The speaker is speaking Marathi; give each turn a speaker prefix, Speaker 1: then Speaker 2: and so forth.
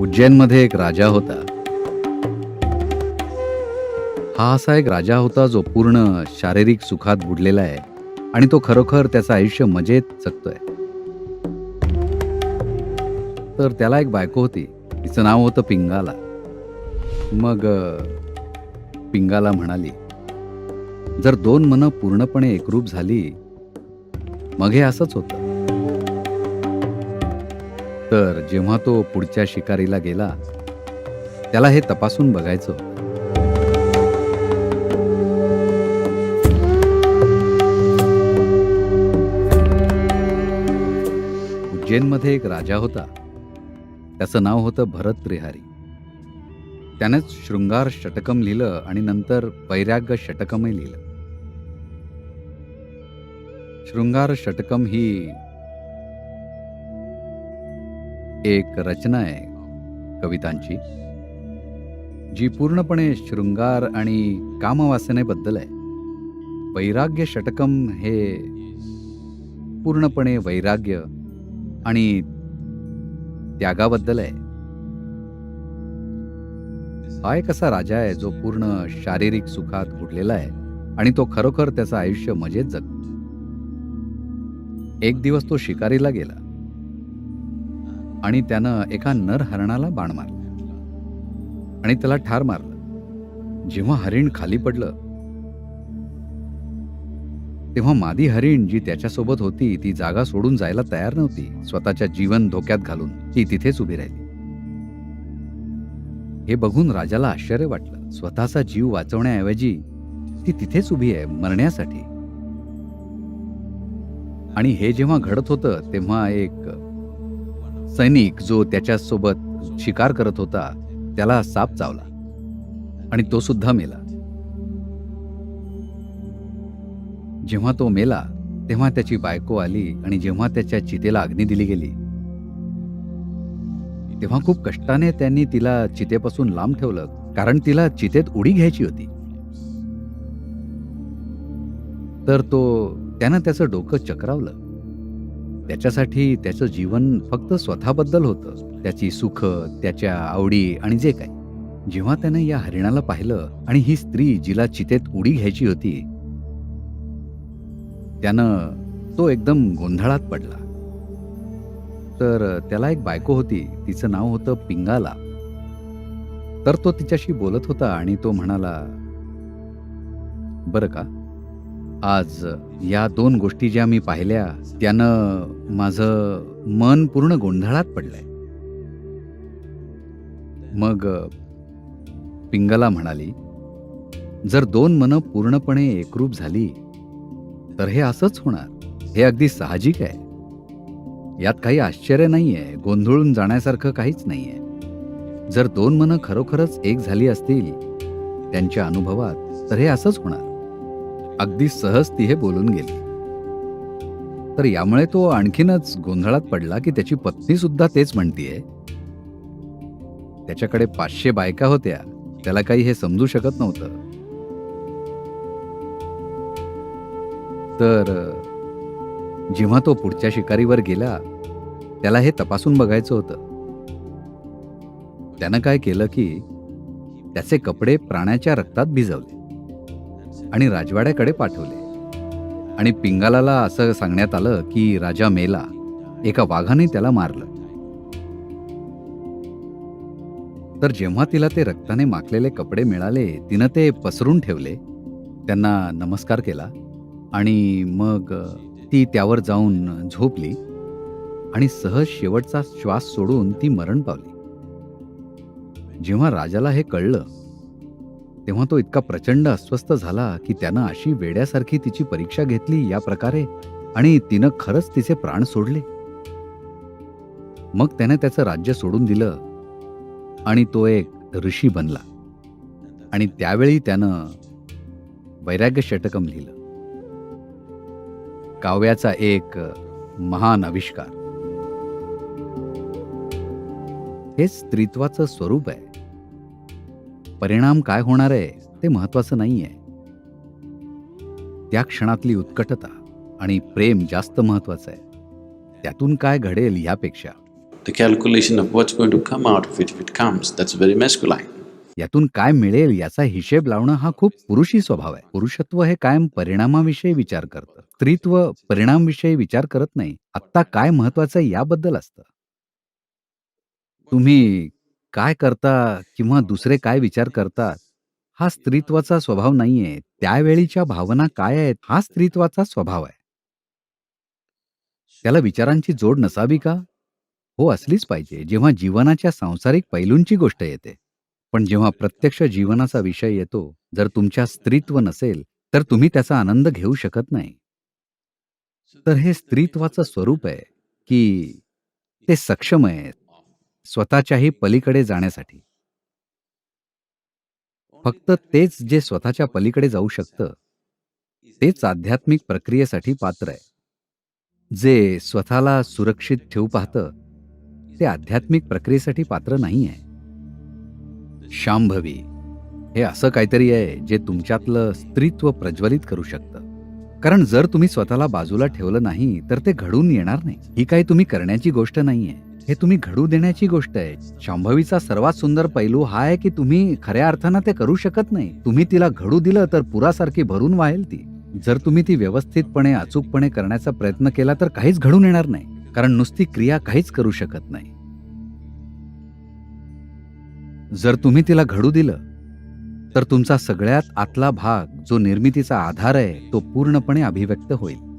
Speaker 1: उज्जैनमध्ये एक राजा होता. हा असा एक राजा होता जो पूर्ण शारीरिक सुखात बुडलेला आहे आणि तो खरोखर त्याचं आयुष्य मजेत जगतोय. तर त्याला एक बायको होती. तिचं नाव होतं पिंगाला. मग पिंगाला म्हणाली, जर दोन मनं पूर्णपणे एकरूप झाली, मग हे असंच होतं. तर जेव्हा तो पुढच्या शिकारीला गेला, त्याला हे तपासून बघायचं होतं. उज्जैनमध्ये एक राजा होता. त्याचं नाव होतं भरतृहारी. त्यानेच शृंगार षटकम लिहिलं आणि नंतर वैराग्य षटकमही लिहिलं. शृंगार षटकम ही एक रचना आहे कवितांची, जी पूर्णपणे शृंगार आणि कामवासनेबद्दल आहे. वैराग्य षटकम हे पूर्णपणे वैराग्य आणि त्यागाबद्दल आहे. हा एक असा राजा आहे जो पूर्ण शारीरिक सुखात बुडलेला आहे आणि तो खरोखर त्याचं आयुष्य मजेत जगतो. एक दिवस तो शिकारीला गेला आणि त्यानं एका नर हरणाला बाण मारला आणि त्याला ठार मारलं. जेव्हा हरिण खाली पडलं, तेव्हा मादी हरिण जी त्याच्यासोबत होती ती जागा सोडून जायला तयार नव्हती. स्वतःच्या जीवन धोक्यात घालून ती तिथेच उभी राहिली. हे बघून राजाला आश्चर्य वाटलं. स्वतःचा जीव वाचवण्याऐवजी ती तिथेच उभी आहे मरण्यासाठी. आणि हे जेव्हा घडत होतं तेव्हा एक सैनिक जो त्याच्यासोबत शिकार करत होता त्याला साप चावला आणि तो सुद्धा मेला. जेव्हा तो मेला तेव्हा त्याची बायको आली आणि जेव्हा त्याच्या चितेला अग्नी दिली गेली तेव्हा खूप कष्टाने त्यांनी तिला चितेपासून लांब ठेवलं, कारण तिला चितेत उडी घ्यायची होती. तर त्यानं त्याचं डोकं चक्रावलं. त्याच्यासाठी त्याचं जीवन फक्त स्वतःबद्दल होतं, त्याची सुख, त्याच्या आवडी आणि जे काही. जेव्हा त्यानं या हरिणाला पाहिलं आणि ही स्त्री जिला चितेत उडी घ्यायची होती, त्यानं तो एकदम गोंधळात पडला. तर त्याला एक बायको होती, तिचं नाव होतं पिंगाला. तर तो तिच्याशी बोलत होता आणि तो म्हणाला, बरं का, आज या दोन गोष्टी ज्या मी पाहिल्या त्यानं माझं मन पूर्ण गोंधळात पडलंय. मग पिंगला म्हणाली, जर दोन मनं पूर्णपणे एकरूप झाली तर हे असंच होणार. हे अगदी साहजिक आहे. यात काही आश्चर्य नाहीये, गोंधळून जाण्यासारखं काहीच नाहीये. जर दोन मनं खरोखरच एक झाली असतील त्यांच्या अनुभवात तर हे असंच होणार. अगदी सहज ती हे बोलून गेली. तर यामुळे तो आणखीनच गोंधळात पडला की त्याची पत्नी सुद्धा तेच म्हणतीये. त्याच्याकडे 500 बायका होत्या, त्याला काही हे समजू शकत नव्हतं. तर जेव्हा तो पुढच्या शिकारीवर गेला त्याला हे तपासून बघायचं होतं. त्यानं काय केलं की त्याचे कपडे प्राण्याच्या रक्तात भिजवले आणि राजवाड्याकडे पाठवले आणि पिंगालाला असं सांगण्यात आलं की राजा मेला, एका वाघाने त्याला मारलं. तर जेव्हा तिला ते रक्ताने माखलेले कपडे मिळाले तिनं ते पसरून ठेवले, त्यांना नमस्कार केला आणि मग ती त्यावर जाऊन झोपली आणि सहज शेवटचा श्वास सोडून ती मरण पावली. जेव्हा राजाला हे कळलं तेव्हा तो इतका प्रचंड अस्वस्थ झाला की त्यानं अशी वेड्यासारखी तिची परीक्षा घेतली या प्रकारे आणि तिनं खरंच तिचे प्राण सोडले. मग त्याने त्याचं राज्य सोडून दिलं आणि तो एक ऋषी बनला आणि त्यावेळी त्यानं वैराग्य षटकम लिहिलं. काव्याचा एक महान आविष्कार. हे स्त्रीत्वाचं स्वरूप आहे. परिणाम काय होणार आहे ते महत्वाचं नाहीये. त्या क्षणातली उत्कटता आणि प्रेम जास्त महत्वाचं आहे. त्यातून काय घडेल यापेक्षा.
Speaker 2: The calculation of what's going to come out of it if it comes, that's very masculine.
Speaker 1: यातून काय मिळेल याचा हिशेब लावणं हा खूप पुरुषी स्वभाव आहे. पुरुषत्व हे कायम परिणामाविषयी विचार करतं. स्त्रीत्व परिणामविषयी विचार करत नाही. आत्ता काय महत्वाचं आहे याबद्दल असतं. तुम्ही काय करता किंवा दुसरे काय विचार करतात, हा स्त्रीत्वाचा स्वभाव नाहीये. त्यावेळीच्या भावना काय आहेत, हा स्त्रीत्वाचा स्वभाव आहे. त्याला विचारांची जोड नसावी का? हो, असलीच पाहिजे, जेव्हा जीवनाच्या सांसारिक पैलूंची गोष्ट येते. पण जेव्हा प्रत्यक्ष जीवनाचा विषय येतो, जर तुमच्या स्त्रीत्व नसेल, तर तुम्ही त्याचा आनंद घेऊ शकत नाही. तर हे स्त्रीत्वाचं स्वरूप आहे, की ते सक्षम आहे स्वतःच्याही पलीकडे जाण्यासाठी. फक्त तेच जे स्वतःच्या पलीकडे जाऊ शकतं, तेच आध्यात्मिक प्रक्रियेसाठी पात्र आहे. जे स्वतःला सुरक्षित ठेवू पाहतं, ते आध्यात्मिक प्रक्रियेसाठी पात्र नाही आहे. शांभवी हे असं काहीतरी आहे, जे तुमच्यातलं स्त्रीत्व प्रज्वलित करू शकतं. कारण जर तुम्ही स्वतःला बाजूला ठेवलं नाही, तर ते घडून येणार नाही. ही काही तुम्ही करण्याची गोष्ट नाहीये. हे तुम्ही घडू देण्याची गोष्ट आहे. शांभवीचा सर्वात सुंदर पैलू हा आहे, की तुम्ही खऱ्या अर्थानं ते करू शकत नाही. तुम्ही तिला घडू दिलं तर पुरासारखी भरून वाहेल ती. जर तुम्ही ती व्यवस्थितपणे, अचूकपणे करण्याचा प्रयत्न केला तर काहीच घडून येणार नाही. कारण नुसती क्रिया काहीच करू शकत नाही. जर तुम्ही तिला घडू दिलं, तर तुमचा सगळ्यात आतला भाग, जो निर्मितीचा आधार आहे, तो पूर्णपणे अभिव्यक्त होईल.